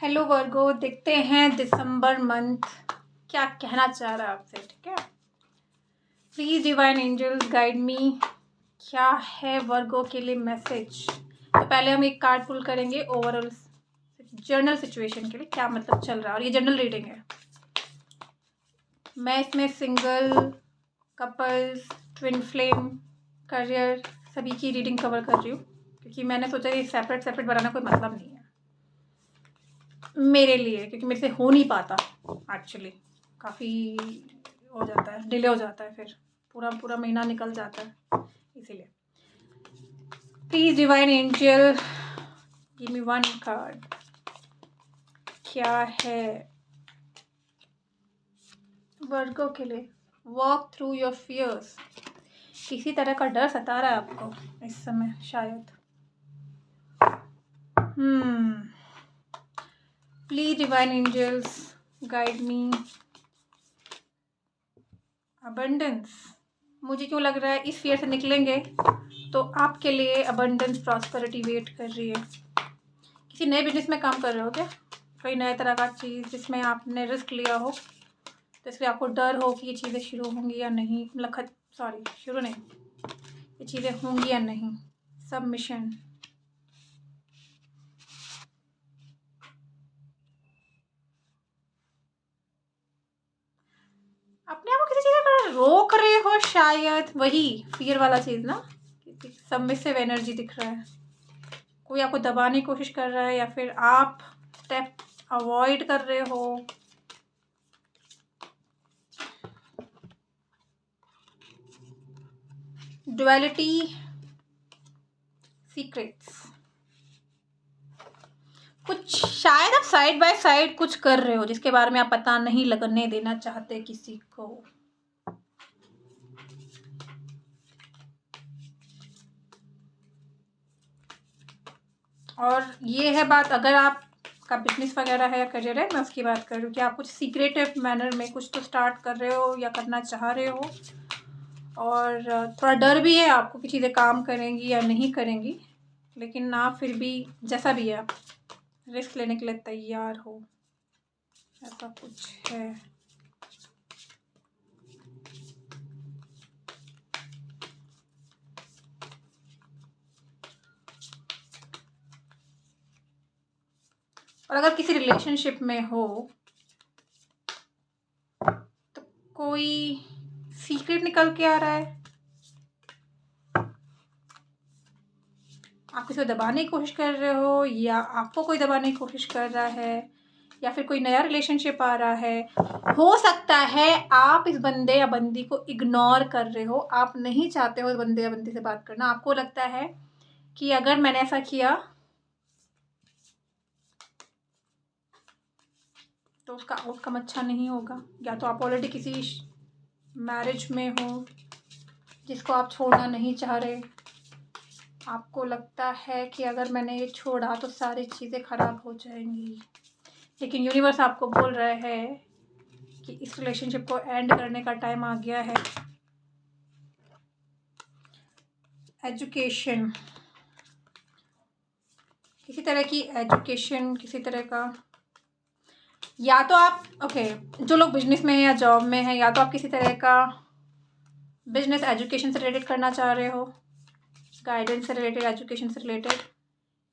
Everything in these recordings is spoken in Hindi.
हेलो वर्गो, देखते हैं दिसंबर मंथ क्या कहना चाह रहा है आपसे। ठीक है, please divine angels guide me, क्या है वर्गो के लिए मैसेज। तो पहले हम एक कार्ड पुल करेंगे ओवरऑल जनरल सिचुएशन के लिए, क्या मतलब चल रहा है। और ये जनरल रीडिंग है। मैं इसमें single, couples, twin flame, career सभी की रीडिंग कवर कर रही हूँ, क्योंकि मैंने सोचा कि सेपरेट सेपरेट बनाना कोई मतलब नहीं है मेरे लिए, क्योंकि मेरे से हो नहीं पाता। एक्चुअली काफ़ी हो जाता है, डिले हो जाता है, फिर पूरा पूरा महीना निकल जाता है। इसीलिए please divine angel give me one card. क्या है वर्गो के लिए? Walk through your fears. किसी तरह का डर सता रहा है आपको इस समय शायद। Please divine angels guide me. Abundance, मुझे क्यों लग रहा है इस फियर से निकलेंगे तो आपके लिए अबंडेंस प्रॉस्पेरिटी वेट कर रही है। किसी नए बिजनेस में काम कर रहे हो क्या? कोई नए तरह का चीज़ जिसमें आपने रिस्क लिया हो, तो इसलिए आपको डर हो कि ये चीज़ें शुरू होंगी या नहीं। शुरू नहीं, ये चीज़ें होंगी या नहीं। सबमिशन, अपने आप को किसी चीज़ पर रोक रहे हो शायद, वही फियर वाला चीज़ ना। सबमिसिव एनर्जी दिख रहा है। कोई आपको दबाने की कोशिश कर रहा है, या फिर आप स्टेप अवॉइड कर रहे हो। डुअलिटी, सीक्रेट्स, कुछ शायद आप साइड बाय साइड कुछ कर रहे हो जिसके बारे में आप पता नहीं लगने देना चाहते किसी को। और ये है बात, अगर आपका बिजनेस वगैरह है या करियर है, मैं उसकी बात कर रही हूँ कि आप कुछ सीक्रेटिव मैनर में कुछ तो स्टार्ट कर रहे हो या करना चाह रहे हो। और थोड़ा डर भी है आपको कि चीज़ें काम करेंगी या नहीं करेंगी, लेकिन आप फिर भी जैसा भी है आप रिस्क लेने के लिए तैयार हो, ऐसा कुछ है। और अगर किसी रिलेशनशिप में हो तो कोई सीक्रेट निकल के आ रहा है। आप किसी को दबाने की कोशिश कर रहे हो, या आपको कोई दबाने की कोशिश कर रहा है, या फिर कोई नया रिलेशनशिप आ रहा है। हो सकता है आप इस बंदे या बंदी को इग्नोर कर रहे हो, आप नहीं चाहते हो इस बंदे या बंदी से बात करना। आपको लगता है कि अगर मैंने ऐसा किया तो उसका आउटकम अच्छा नहीं होगा। या तो आप ऑलरेडी किसी मैरिज में हो जिसको आप छोड़ना नहीं चाह रहे। आपको लगता है कि अगर मैंने ये छोड़ा तो सारी चीज़ें ख़राब हो जाएंगी, लेकिन यूनिवर्स आपको बोल रहा है कि इस रिलेशनशिप को एंड करने का टाइम आ गया है। एजुकेशन, किसी तरह की एजुकेशन, किसी तरह का, या तो आप जो लोग बिजनेस में हैं या जॉब में हैं, या तो आप किसी तरह का बिजनेस एजुकेशन से रिलेटेड करना चाह रहे हो, गाइडेंस से रिलेटेड, एजुकेशन से रिलेटेड,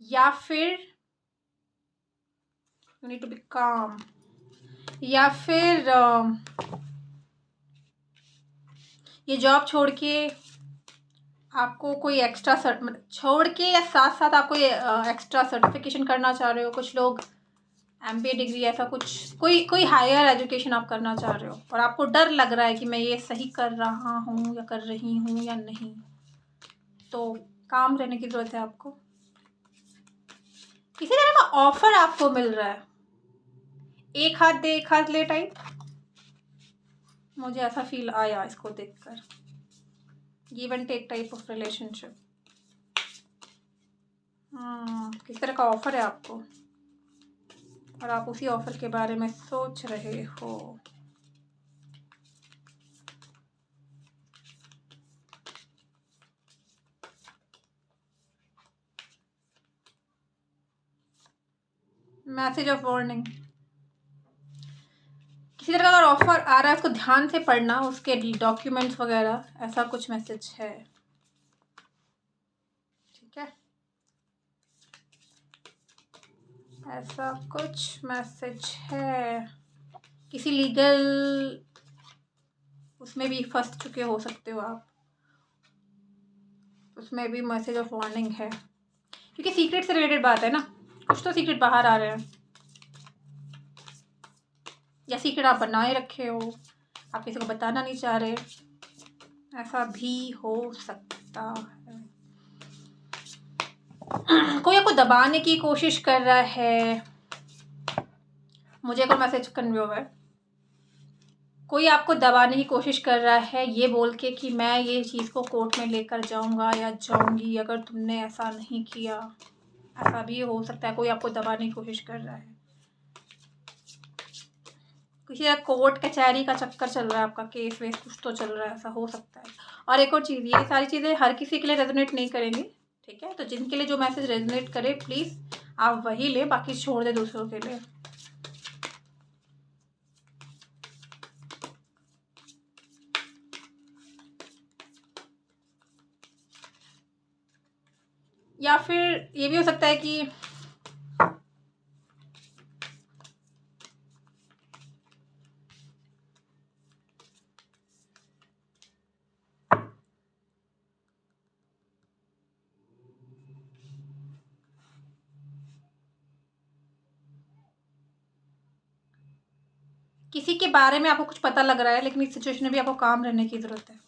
या फिर यू नीड टू बी काम, या फिर ये जॉब छोड़ के आपको कोई एक्स्ट्रा छोड़ के या साथ साथ आप कोई एक्स्ट्रा सर्टिफिकेशन करना चाह रहे हो। कुछ लोग MBA डिग्री, ऐसा कुछ कोई हायर एजुकेशन आप करना चाह रहे हो, और आपको डर लग रहा है कि मैं ये सही कर रहा हूँ या कर रही हूँ या नहीं। तो काम रहने की ज़रूरत है आपको। किसी तरह का ऑफर आपको मिल रहा है, एक हाथ दे एक हाथ ले टाइप। मुझे ऐसा फील आया इसको देखकर, give and take type of relationship. किस तरह का ऑफर है आपको, और आप उसी ऑफर के बारे में सोच रहे हो। मैसेज ऑफ वार्निंग, किसी तरह का अगर ऑफर आ रहा है उसको ध्यान से पढ़ना, उसके डॉक्यूमेंट्स वगैरह, ऐसा कुछ मैसेज है। ठीक है, ऐसा कुछ मैसेज है। किसी लीगल उसमें भी फंस चुके हो सकते हो आप, उसमें भी मैसेज ऑफ वार्निंग है, क्योंकि सीक्रेट से रिलेटेड बात है ना, कुछ तो सीक्रेट बाहर आ रहे हैं, या सीक्रेट आप बनाए रखे हो, आप किसी को बताना नहीं चाह रहे, ऐसा भी हो सकता है। कोई आपको दबाने की कोशिश कर रहा है, मुझे कोई मैसेज कन्वे हुआ है, कोई आपको दबाने की कोशिश कर रहा है ये बोल के कि मैं ये चीज़ को कोर्ट में लेकर जाऊंगा या जाऊंगी अगर तुमने ऐसा नहीं किया, ऐसा भी हो सकता है। कोई आपको दबाने की कोशिश कर रहा है, किसी का कोर्ट कचहरी का चक्कर चल रहा है, आपका केस वेस कुछ तो चल रहा है, ऐसा हो सकता है। और एक और चीज़, ये सारी चीज़ें हर किसी के लिए रेजोनेट नहीं करेंगी, ठीक है, तो जिनके लिए जो मैसेज रेजोनेट करे प्लीज़ आप वही ले, बाकी छोड़ दे दूसरों के लिए। या फिर ये भी हो सकता है कि किसी के बारे में आपको कुछ पता लग रहा है, लेकिन इस सिचुएशन में भी आपको काम रहने की ज़रूरत है,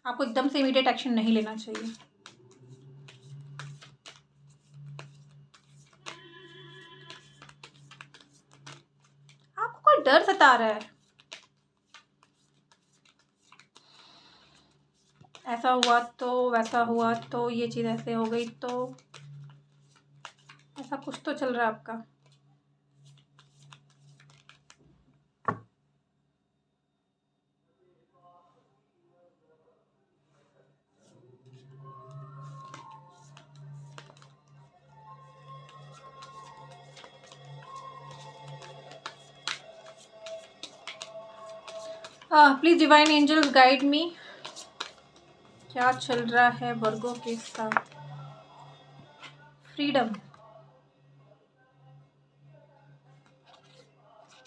आपको एकदम से इमीडिएट एक्शन नहीं लेना चाहिए। आपको कोई डर सता रहा है, ऐसा हुआ तो वैसा हुआ तो ये चीज़ ऐसे हो गई तो, ऐसा कुछ तो चल रहा है आपका। Please divine angels guide me, क्या चल रहा है वर्गो के साथ। फ्रीडम,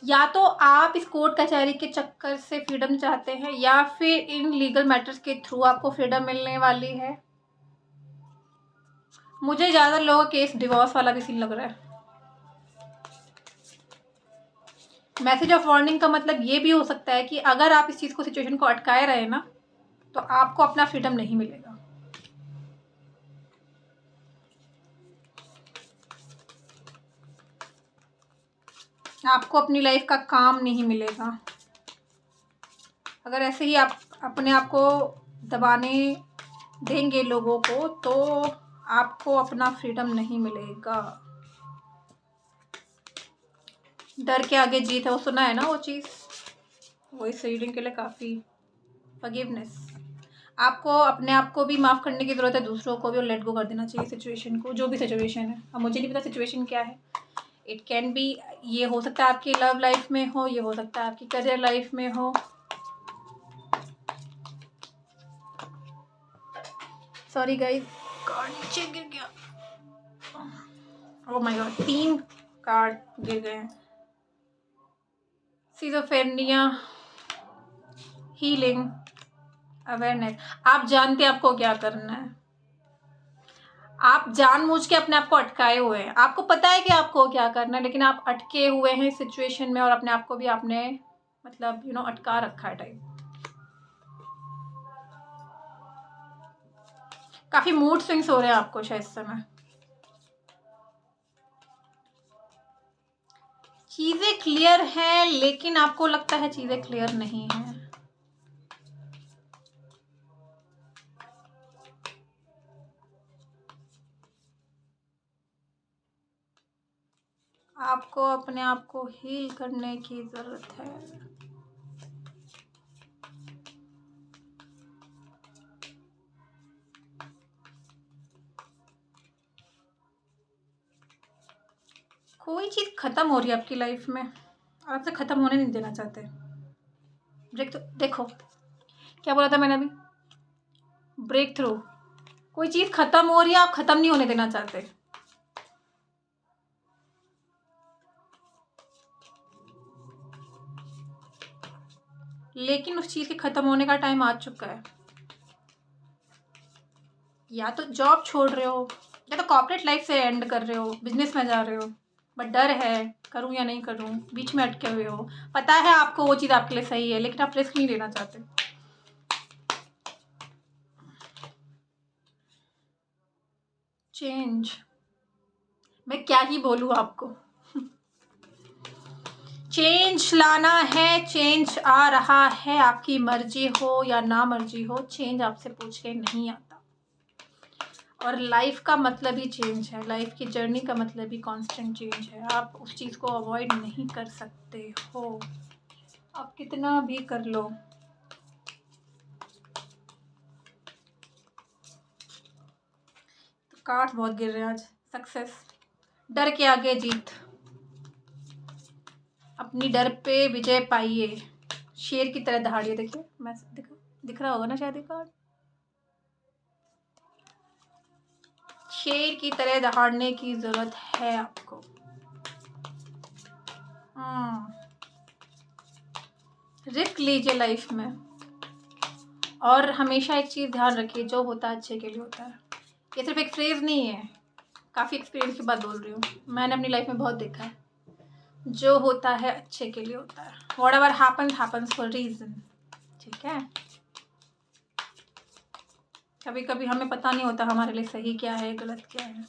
या तो आप इस कोर्ट कचहरी के चक्कर से फ्रीडम चाहते हैं, या फिर इन लीगल मैटर्स के थ्रू आपको फ्रीडम मिलने वाली है। मुझे ज़्यादा लोगों का केस डिवोर्स वाला भी सीन लग रहा है। मैसेज ऑफ वार्निंग का मतलब ये भी हो सकता है कि अगर आप इस चीज़ को, सिचुएशन को अटकाए रहे ना, तो आपको अपना फ्रीडम नहीं मिलेगा, आपको अपनी लाइफ का काम नहीं मिलेगा। अगर ऐसे ही आप अपने आप को दबाने देंगे लोगों को, तो आपको अपना फ्रीडम नहीं मिलेगा। डर के आगे जीत है, वो सुना है ना वो चीज़, वो इस रीडिंग के लिए काफ़ी। फॉरगिवनेस, आपको अपने आप को भी माफ़ करने की ज़रूरत है, दूसरों को भी, और लेट गो कर देना चाहिए सिचुएशन को, जो भी सिचुएशन है। अब मुझे नहीं पता सिचुएशन क्या है, इट कैन बी, ये हो सकता है आपकी लव लाइफ में हो, ये हो सकता है आपकी करियर लाइफ में हो। सॉरी गाइस, कार्ड नीचे गिर गया, ओह माय गॉड, 3 कार्ड गिर गए हैं। सिजोफ्रेनिया, हीलिंग, अवेयरनेस, आप जानते हैं आपको क्या करना है, आप जानबूझ के अपने आप को अटकाए हुए हैं, आपको पता है कि आपको क्या करना है, लेकिन आप अटके हुए हैं इस सिचुएशन में, और अपने आप को भी आपने मतलब अटका रखा है टाइप। काफ़ी मूड स्विंग्स हो रहे हैं आपको शायद इस समय। चीज़ें क्लियर हैं, लेकिन आपको लगता है चीज़ें क्लियर नहीं हैं। आपको अपने आप को हील करने की ज़रूरत है। कोई चीज़ ख़त्म हो रही है आपकी लाइफ में और आपसे ख़त्म होने नहीं देना चाहते। ब्रेक तो देखो, क्या बोला था मैंने अभी, ब्रेक थ्रू। कोई चीज़ ख़त्म हो रही है, आप ख़त्म नहीं होने देना चाहते। लेकिन उस चीज़ के ख़त्म होने का टाइम आ चुका है। या तो जॉब छोड़ रहे हो, या तो कॉर्पोरेट लाइफ से एंड कर रहे हो, बिजनेस में जा रहे हो, बट डर है करूं या नहीं करूं, बीच में अटके हुए हो। पता है आपको वो चीज़ आपके लिए सही है, लेकिन आप रिस्क नहीं लेना चाहते। चेंज, मैं क्या ही बोलूं आपको। चेंज लाना है, चेंज आ रहा है, आपकी मर्जी हो या ना मर्जी हो, चेंज आपसे पूछ के नहीं आता। और लाइफ का मतलब ही चेंज है, लाइफ की जर्नी का मतलब ही कांस्टेंट चेंज है। आप उस चीज़ को अवॉइड नहीं कर सकते हो, आप कितना भी कर लो। तो कार्ड्स बहुत गिर रहे हैं आज। सक्सेस, डर के आगे जीत, अपनी डर पे विजय पाइए, शेर की तरह दहाड़िए। देखिए मैं दिख रहा होगा ना शायद ये कार्ड, शेर की तरह दहाड़ने की जरूरत है आपको। रिस्क लीजिए लाइफ में, और हमेशा एक चीज़ ध्यान रखिए, जो होता है अच्छे के लिए होता है। ये सिर्फ एक फ्रेज नहीं है, काफ़ी एक्सपीरियंस की बात बोल रही हूँ, मैंने अपनी लाइफ में बहुत देखा है। जो होता है अच्छे के लिए होता है। Whatever happens for reason, ठीक है। कभी कभी हमें पता नहीं होता हमारे लिए सही क्या है, गलत क्या है।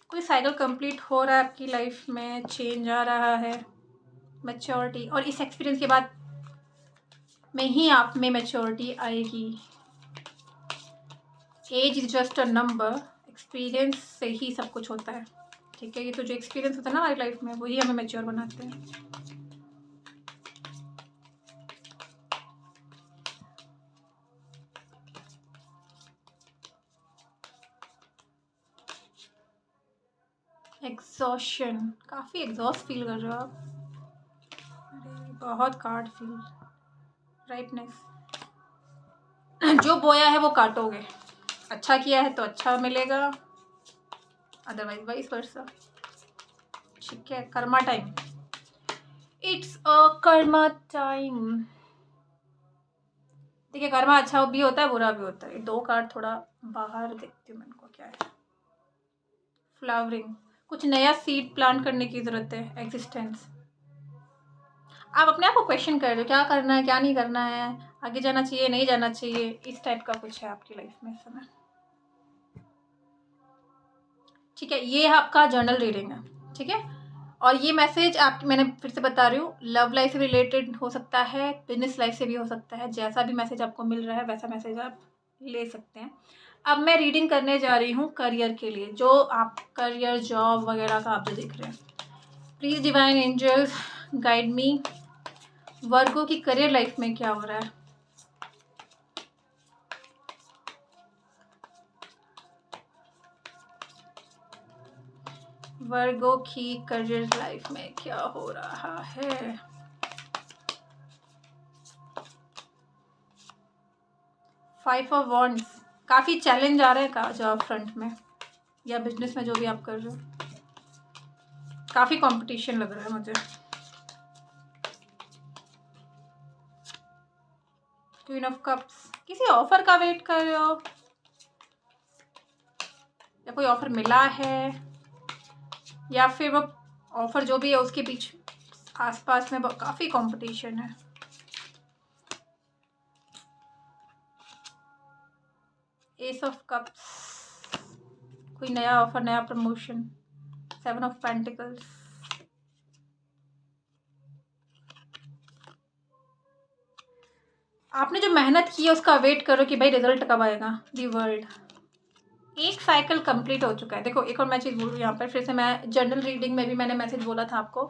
कोई साइकिल कंप्लीट हो रहा है आपकी लाइफ में, चेंज आ रहा है, मैच्योरिटी, और इस एक्सपीरियंस के बाद में ही आप में मैच्योरिटी आएगी। Age is just a number, experience से ही सब कुछ होता है, ठीक है। ये तो जो एक्सपीरियंस होता है ना हमारी लाइफ में, वही हमें मैच्योर बनाते हैं। एग्जॉशन, काफ़ी एग्जॉस्ट फील कर रहे हो आप। अरे बहुत कार्ड फील, राइटनेस, जो बोया है वो काटोगे, अच्छा किया है तो अच्छा मिलेगा, अदरवाइज वाइस वर्सा, ठीक है। Karma time, it's a Karma time. देखिए कर्मा अच्छा भी होता है, बुरा भी होता है। दो कार्ड थोड़ा बाहर देखती हूँ मैं, इनको क्या है। फ्लावरिंग, कुछ नया सीड प्लांट करने की ज़रूरत है, एग्जिस्टेंस। आप अपने आप को क्वेश्चन कर रहे हो, क्या करना है क्या नहीं करना है, आगे जाना चाहिए नहीं जाना चाहिए, इस टाइप का कुछ है आपकी लाइफ में इस समय, ठीक है। ये आपका जर्नल रीडिंग है, ठीक है। और ये मैसेज आपकी, मैंने फिर से बता रही हूँ, लव लाइफ से रिलेटेड हो सकता है, बिजनेस लाइफ से भी हो सकता है। जैसा भी मैसेज आपको मिल रहा है वैसा मैसेज आप ले सकते हैं। अब मैं रीडिंग करने जा रही हूँ करियर के लिए, जो आप करियर जॉब वगैरह का आप जो देख रहे हैं। Please divine angels guide me, Virgo की करियर लाइफ में क्या हो रहा है। वर्गो की करियर लाइफ में क्या हो रहा है। फाइव ऑफ वॉन्ड्स, काफ़ी चैलेंज आ रहे हैं जॉब फ्रंट में या बिजनेस में, जो भी आप कर रहे हो, काफ़ी कंपटीशन लग रहा है मुझे। क्वीन ऑफ कप्स, किसी ऑफर का वेट कर रहे हो, या कोई ऑफर मिला है, या फिर वो ऑफर जो भी है उसके पीछे आसपास में काफ़ी कंपटीशन है। एस ऑफ कप्स, कोई नया ऑफर, नया प्रमोशन। सेवन ऑफ पेंटिकल्स, आपने जो मेहनत की है उसका वेट करो कि भाई रिजल्ट कब आएगा। दी वर्ल्ड, एक साइकिल कंप्लीट हो चुका है। देखो एक और मैं चीज़ बोलूँ यहाँ पर फिर से, मैं जर्नल रीडिंग में भी मैंने मैसेज बोला था आपको,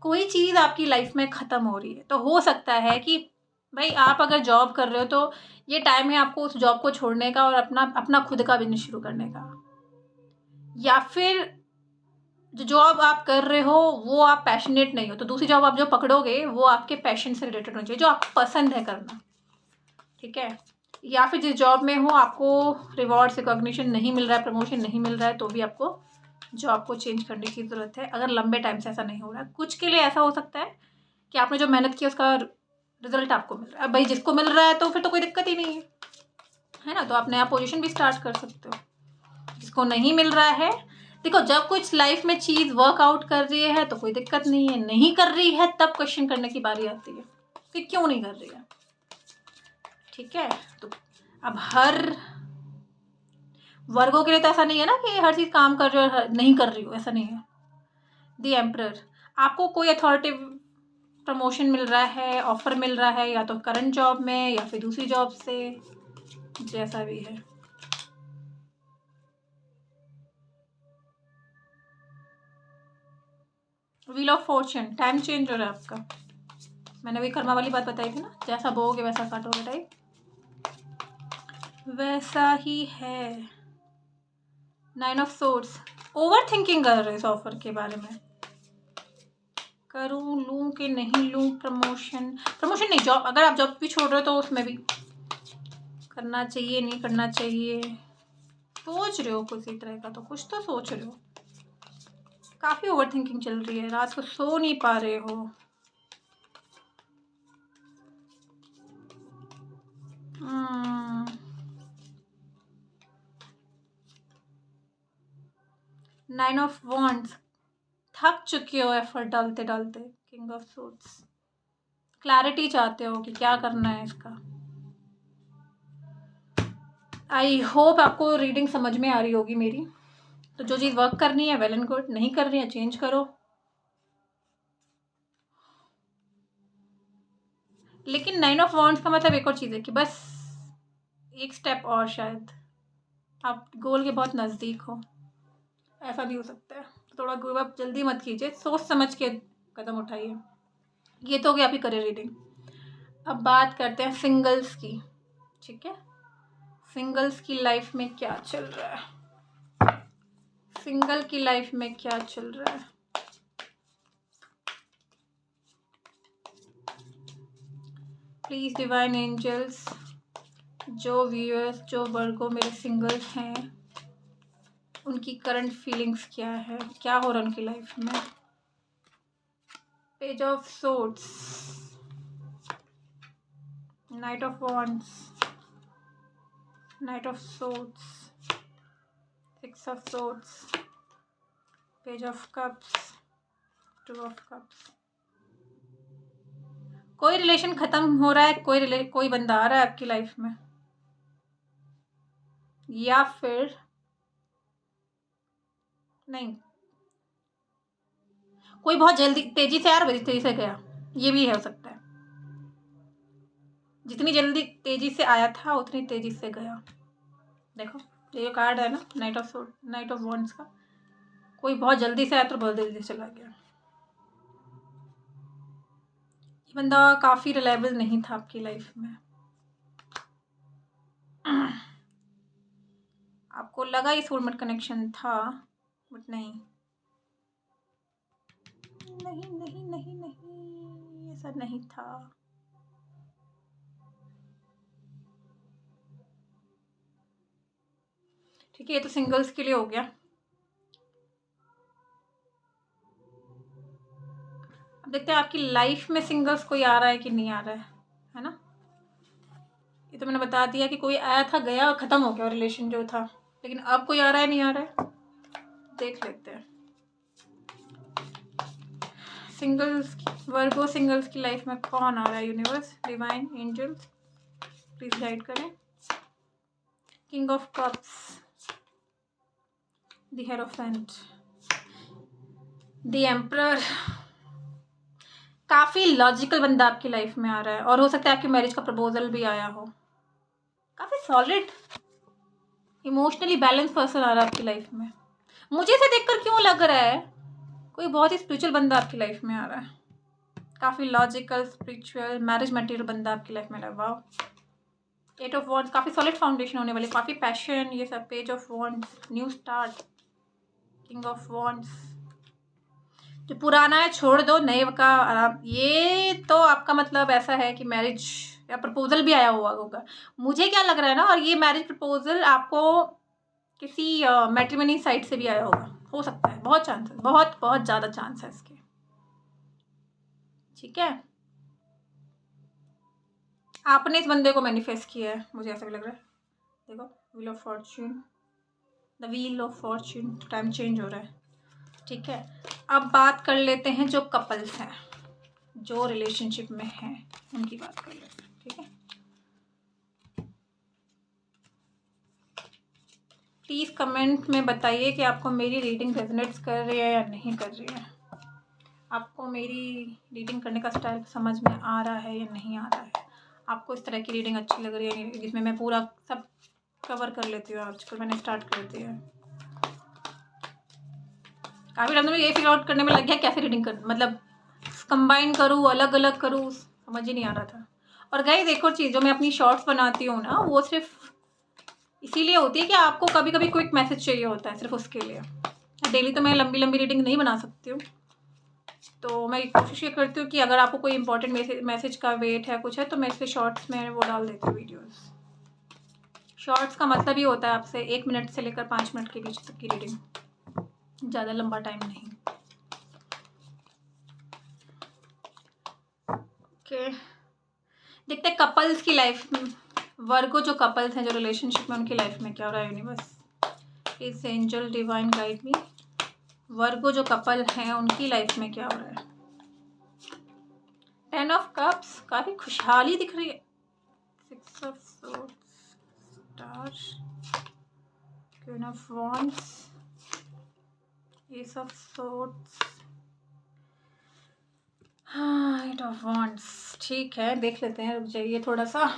कोई चीज़ आपकी लाइफ में ख़त्म हो रही है, तो हो सकता है कि भाई आप अगर जॉब कर रहे हो तो ये टाइम है आपको उस जॉब को छोड़ने का और अपना खुद का बिजनेस शुरू करने का, या फिर जो जॉब आप कर रहे हो वो आप पैशनेट नहीं हो, तो दूसरी जॉब आप जो पकड़ोगे वो आपके पैशन से रिलेटेड होनी चाहिए, जो आपको पसंद है करना, ठीक है। या फिर जिस जॉब में हो आपको रिवॉर्ड्स रिकॉग्निशन नहीं मिल रहा है, प्रमोशन नहीं मिल रहा है, तो भी आपको जॉब को चेंज करने की ज़रूरत है, अगर लंबे टाइम से ऐसा नहीं हो रहा है। कुछ के लिए ऐसा हो सकता है कि आपने जो मेहनत की उसका रिजल्ट आपको मिल रहा है। अब भाई जिसको मिल रहा है तो फिर तो कोई दिक्कत ही नहीं है ना, तो आप नया पोजीशन भी स्टार्ट कर सकते हो। जिसको नहीं मिल रहा है, देखो जब कुछ लाइफ में चीज़ वर्कआउट कर रही है तो कोई दिक्कत नहीं है, नहीं कर रही है तब क्वेश्चन करने की बारी आती है कि क्यों नहीं कर रही है, ठीक है। तो अब हर वर्गों के लिए तो ऐसा नहीं है ना कि हर चीज़ काम कर रही हो और नहीं कर रही हो, ऐसा नहीं है। द एम्परर, आपको कोई अथॉरिटिव प्रमोशन मिल रहा है, ऑफर मिल रहा है, या तो करंट जॉब में या फिर दूसरी जॉब से, जैसा भी है। Wheel of Fortune, time change हो रहा है आपका। मैंने वही कर्मा वाली बात बताई थी ना, जैसा बोओगे वैसा काटोगे, टाइप वैसा ही है। 9 ऑफ सोर्ड्स, ओवर थिंकिंग कर रहे हो इस ऑफर के बारे में, करूँ लूँ कि नहीं लूँ प्रमोशन नहीं, जॉब, अगर आप जॉब भी छोड़ रहे हो तो उसमें भी करना चाहिए नहीं करना चाहिए, सोच रहे हो कुछ इस तरह का, तो कुछ तो सोच रहे हो। काफ़ी ओवर थिंकिंग चल रही है, रात को सो नहीं पा रहे हो। नाइन ऑफ वॉन्ड्स, थक चुके हो एफर्ट डालते डालते। किंग ऑफ सोर्ड्स, क्लैरिटी चाहते हो कि क्या करना है इसका। आई होप आपको रीडिंग समझ में आ रही होगी मेरी। तो जो चीज़ वर्क करनी है वेल एंड गुड, नहीं कर रही है चेंज करो। लेकिन 9 ऑफ वॉन्ड्स का मतलब एक और चीज़ है कि बस एक स्टेप और, शायद आप गोल के बहुत नज़दीक हो, ऐसा भी हो सकता है। तो थोड़ा गिव अप जल्दी मत कीजिए, सोच समझ के कदम उठाइए। ये तो हो गई आपकी करियर रीडिंग। अब बात करते हैं सिंगल्स की, ठीक है। सिंगल्स की लाइफ में क्या चल रहा है, सिंगल की लाइफ में क्या चल रहा है। प्लीज़ डिवाइन एंजल्स, जो व्यूअर्स, जो वर्गो मेरे सिंगल्स हैं, उनकी करंट फीलिंग्स क्या है, क्या हो रहा है उनकी लाइफ में। Page of swords, night of wands, night of swords, 6 of swords, page of cups, 2 of cups. कोई रिलेशन खत्म हो रहा है, कोई बंदा आ रहा है आपकी लाइफ में, या फिर नहीं, कोई बहुत जल्दी तेजी से आ रहा है, तेजी से गया, ये भी हो सकता है। जितनी जल्दी तेजी से आया था उतनी तेजी से गया। देखो ये कार्ड है ना, नाइट ऑफ वॉन्ड्स का, कोई बहुत जल्दी से आया तो बहुत जल्दी चला गया। ये बंदा काफ़ी रिलायबल नहीं था आपकी लाइफ में, आपको लगा ये सोलमेट कनेक्शन था, बट नहीं नहीं नहीं नहीं नहीं, ऐसा नहीं था। ठीक है, ये तो सिंगल्स के लिए हो गया। अब देखते हैं आपकी लाइफ में सिंगल्स कोई आ रहा है कि नहीं आ रहा है ना। ये तो मैंने बता दिया कि कोई आया था, गया और ख़त्म हो गया रिलेशन जो था, लेकिन अब कोई आ रहा है नहीं आ रहा है, देख लेते हैं। सिंगल्स, वर्गो सिंगल्स की लाइफ में कौन आ रहा है। Universe, divine angels please guide करें। King of cups, the hierophant, the emperor. काफ़ी लॉजिकल बंदा आपकी लाइफ में आ रहा है, और हो सकता है आपकी मैरिज का प्रपोजल भी आया हो। काफ़ी सॉलिड इमोशनली बैलेंस पर्सन आ रहा है आपकी लाइफ में। मुझे इसे देखकर क्यों लग रहा है कोई बहुत ही स्पिरिचुअल बंदा आपकी लाइफ में आ रहा है। काफ़ी लॉजिकल, स्पिरिचुअल, मैरिज मटेरियल बंदा आपकी लाइफ में लगा। 8 ऑफ वॉन्ड्स काफ़ी सॉलिड फाउंडेशन होने वाली, काफ़ी पैशन, ये सब। Page of wands, new start. King of wands, जो पुराना है छोड़ दो, नए का आराम। ये तो आपका मतलब ऐसा है कि मैरिज या प्रपोजल भी आया हुआ होगा, मुझे क्या लग रहा है ना। और ये मैरिज प्रपोजल आपको किसी मैट्रिमनी साइट से भी आया होगा, हो सकता है, बहुत चांस है, बहुत बहुत ज़्यादा चांस है इसके। ठीक है, आपने इस बंदे को मैनिफेस्ट किया है, मुझे ऐसा भी लग रहा है। देखो, wheel of Fortune, the wheel of Fortune, time change हो रहा है। ठीक है, अब बात कर लेते हैं जो कपल्स हैं, जो रिलेशनशिप में हैं, उनकी बात कर लेते हैं। ठीक है, प्लीज़ कमेंट में बताइए कि आपको मेरी रीडिंग रेजोनेट्स कर रही है या नहीं कर रही है। आपको मेरी रीडिंग करने का स्टाइल समझ में आ रहा है या नहीं आ रहा है। आपको इस तरह की रीडिंग अच्छी लग रही है जिसमें मैं पूरा सब कवर कर लेती हूँ। आजकल मैंने स्टार्ट कर दिया है, काफ़ी टाइम में ये फिगर आउट करने में लग गया कैसे रीडिंग कर, मतलब कंबाइन करूँ, अलग अलग करूँ, समझ ही नहीं आ रहा था। और गाइस एक और चीज़, जो मैं अपनी शॉर्ट्स बनाती हूँ ना, वो सिर्फ इसीलिए होती है कि आपको कभी कभी क्विक मैसेज चाहिए होता है, सिर्फ उसके लिए। डेली तो मैं लंबी लंबी रीडिंग नहीं बना सकती हूँ, तो मैं कोशिश ये करती हूँ कि अगर आपको कोई इंपॉर्टेंट मैसेज का वेट है, कुछ है, तो मैं इसके शॉर्ट्स में वो डाल देती हूँ वीडियोस। शॉर्ट्स का मतलब ही होता है आपसे 1 मिनट से लेकर 5 मिनट के बीच तक की रीडिंग, ज़्यादा लंबा टाइम नहीं। ओके, देखते हैं कपल्स की लाइफ में, वर्गो जो कपल्स हैं, जो रिलेशनशिप में, उनकी लाइफ में क्या हो रहा है। Universe is angel divine guide me, Virgo जो कपल हैं उनकी लाइफ में क्या हो रहा है। 10 ऑफ कप्स, काफ़ी खुशहाली दिख रही है। 6 of swords, star, queen of wands, S of swords, हाँ, 8 ऑफ वॉन्ड्स। ठीक है, देख लेते हैं, रुक जाइए थोड़ा सा।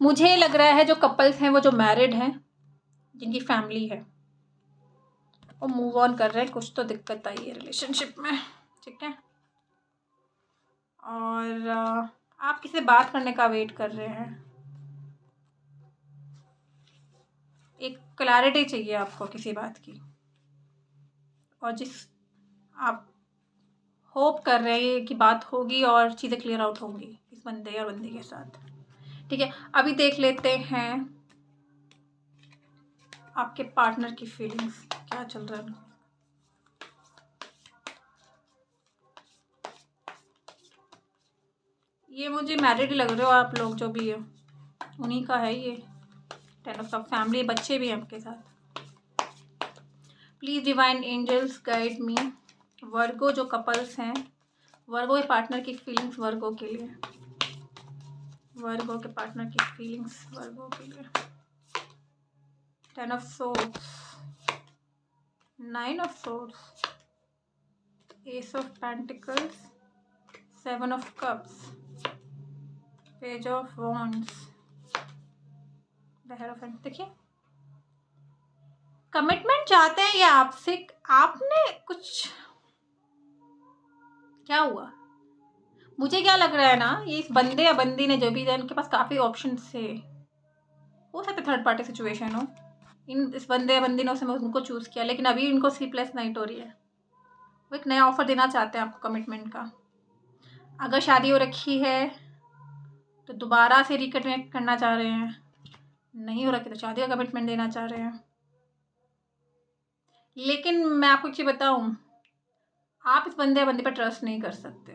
मुझे लग रहा है जो कपल्स हैं वो जो मैरिड हैं, जिनकी फैमिली है, वो मूव ऑन कर रहे हैं। कुछ तो दिक्कत आई है रिलेशनशिप में। ठीक है, और आप किसी से बात करने का वेट कर रहे हैं, एक क्लैरिटी चाहिए आपको किसी बात की, और जिस आप होप कर रहे हैं कि बात होगी और चीज़ें क्लियर आउट होंगी इस बंदे और बंदी के साथ। ठीक है, अभी देख लेते हैं आपके पार्टनर की फीलिंग्स क्या चल रहा है। ये मुझे मैरिड लग रहे हो आप लोग, जो भी है उन्हीं का है ये। 10 ऑफ कप, फैमिली, बच्चे भी हैं आपके साथ। Please divine angels guide me, Virgo जो कपल्स हैं, वर्गो के पार्टनर की फीलिंग्स वर्गो के लिए, वर्गो के पार्टनर की फीलिंग्स वर्गो के लिए। 10 of swords, 9 of swords, ace of pentacles, 7 of cups, page of wands, the hair of hands. देखिए, कमिटमेंट चाहते हैं ये आपसे। आपने कुछ, क्या हुआ, मुझे क्या लग रहा है ना, ये इस बंदे या बंदी ने जो भी है, इनके पास काफ़ी ऑप्शन थे। हो सकता है थर्ड पार्टी सिचुएशन हो, इस बंदे या बंदी ने उनको चूज़ किया, लेकिन अभी इनको स्लीपलेस नाइट हो रही है। वो एक नया ऑफर देना चाहते हैं आपको कमिटमेंट का। अगर शादी हो रखी है तो दोबारा से रिकनेक्ट करना चाह रहे हैं, नहीं हो रखी तो शादी का कमिटमेंट देना चाह रहे हैं। लेकिन मैं आपको एक चीज़ बताऊँ, आप इस बंदे या बंदी पर ट्रस्ट नहीं कर सकते,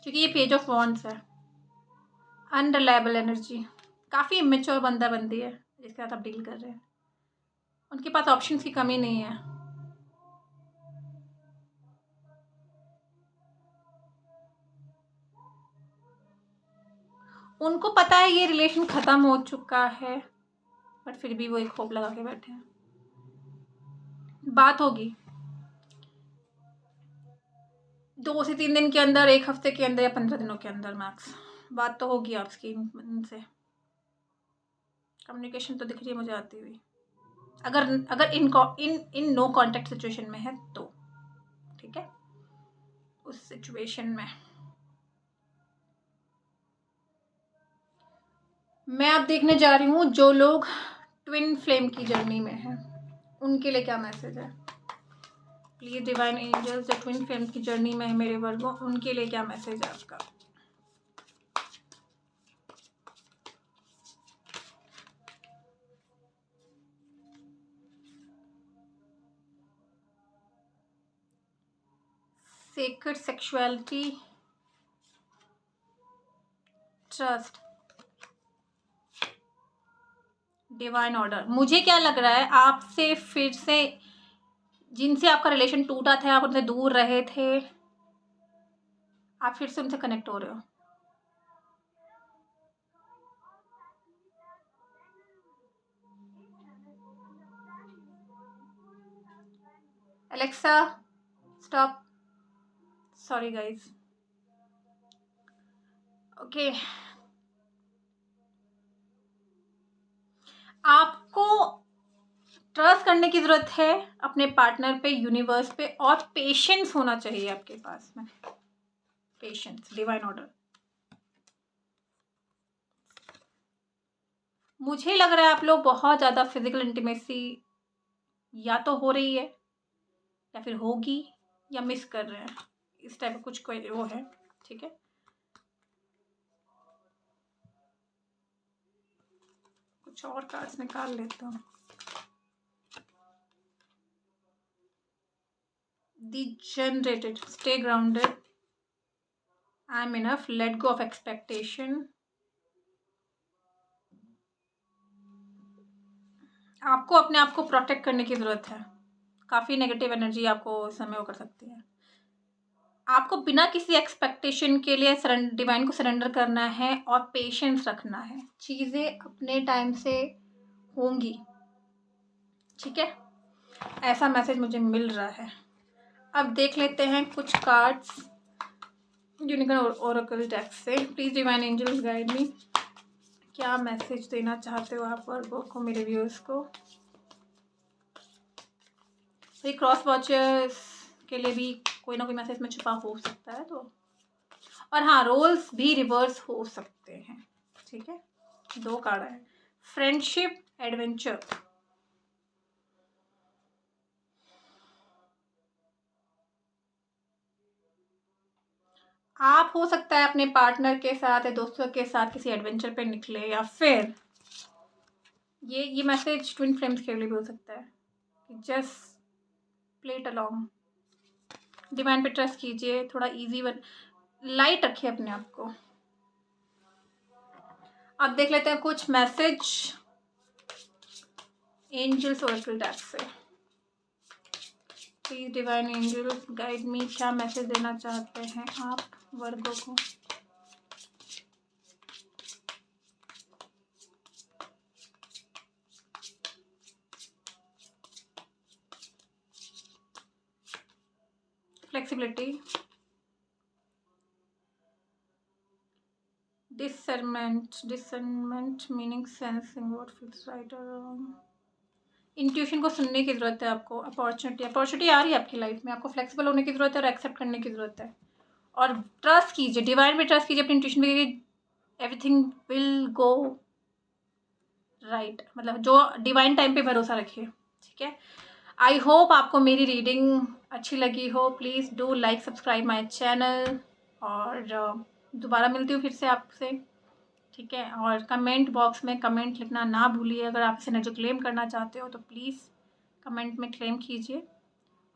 क्योंकि ये पेज ऑफ वॉन्ड्स है। अनरिलायबल एनर्जी, काफ़ी इमेच्योर बंदा बंदी है जिसके साथ आप डील कर रहे हैं। उनके पास ऑप्शंस की कमी नहीं है। उनको पता है ये रिलेशन ख़त्म हो चुका है, बट फिर भी वो एक होप लगा के बैठे हैं। बात होगी 2 से 3 दिन के अंदर, 1 हफ्ते के अंदर, या 15 दिनों के अंदर मैक्स बात तो होगी आपकी उनसे। कम्युनिकेशन तो दिख रही है मुझे आती हुई। अगर अगर इन नो कॉन्टैक्ट सिचुएशन में है तो, ठीक है। उस सिचुएशन में मैं अब देखने जा रही हूँ जो लोग ट्विन फ्लेम की जर्नी में हैं उनके लिए क्या मैसेज है। प्लीज डिवाइन एंजल्स, जो ट्विन फ्लेम की जर्नी में है मेरे वर्गों, उनके लिए क्या मैसेज है आपका। Sacred sexuality, trust, divine order. मुझे क्या लग रहा है, आपसे फिर से जिनसे आपका रिलेशन टूटा था, आप उनसे दूर रहे थे, आप फिर से उनसे कनेक्ट हो रहे हो। Alexa stop, sorry guys. Okay, आपको ट्रस्ट करने की जरूरत है अपने पार्टनर पे, यूनिवर्स पे, और पेशेंस होना चाहिए आपके पास में। Patience, divine order. मुझे लग रहा है आप लोग बहुत ज़्यादा फिजिकल इंटीमेसी या तो हो रही है या फिर होगी या मिस कर रहे हैं, इस टाइप का कुछ कोई वो है, ठीक है। कुछ और कार्ड्स निकाल लेता हूँ। Degenerated, stay grounded, I'm enough, let go of expectation। आपको अपने आप को प्रोटेक्ट करने की ज़रूरत है। काफ़ी नेगेटिव एनर्जी आपको इस समय वो कर सकती है। आपको बिना किसी एक्सपेक्टेशन के लिए डिवाइन को सरेंडर करना है और पेशेंस रखना है। चीज़ें अपने टाइम से होंगी, ठीक है। ऐसा मैसेज मुझे मिल रहा है। अब देख लेते हैं कुछ कार्ड्स यूनिकॉर्न ओरेकल डेक से। Please divine angels guide me, क्या मैसेज देना चाहते हो आप वर्गों को, मेरे व्यूअर्स को। तो क्रॉस वॉचर्स के लिए भी कोई ना कोई मैसेज में छुपा हो सकता है, तो और हाँ, रोल्स भी रिवर्स हो सकते हैं, ठीक है। 2 कार्ड है, फ्रेंडशिप, एडवेंचर। आप हो सकता है अपने पार्टनर के साथ या दोस्तों के साथ किसी एडवेंचर पे निकले, या फिर ये मैसेज ट्विन फ्लेम्स के लिए भी हो सकता है कि just play it along. Divine पे ट्रस्ट कीजिए, थोड़ा इजी लाइट रखिए अपने आप को। अब देख लेते हैं कुछ मैसेज एंजल्स ओरेकल डेक से। Please divine angels guide me, क्या मैसेज देना चाहते हैं आप वर्गों को। Flexibility, discernment meaning sensing what feels right और रॉन्ग। इंट्यूशन को सुनने की ज़रूरत है आपको। अपॉर्चुनिटी आ रही है आपकी लाइफ में, आपको फ्लेक्सिबल होने की ज़रूरत है और एक्सेप्ट करने की ज़रूरत है। और ट्रस्ट कीजिए, डिवाइन पे ट्रस्ट कीजिए, अपनी इंट्यूशन पे, एवरीथिंग विल गो राइट। मतलब जो डिवाइन टाइम पे भरोसा रखिए, ठीक है। आई होप आपको मेरी रीडिंग अच्छी लगी हो। Please do like subscribe my channel, और दोबारा मिलती हूँ फिर से आपसे, ठीक है। और कमेंट बॉक्स में कमेंट लिखना ना भूलिए। अगर आप इसे एनर्जी क्लेम करना चाहते हो तो प्लीज़ कमेंट में क्लेम कीजिए।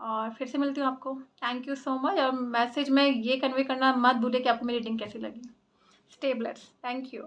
और फिर से मिलती हूँ आपको। Thank you so much. और मैसेज में ये कन्वे करना मत भूलिए कि आपको मेरी रीडिंग कैसी लगी। Stay blessed, thank you.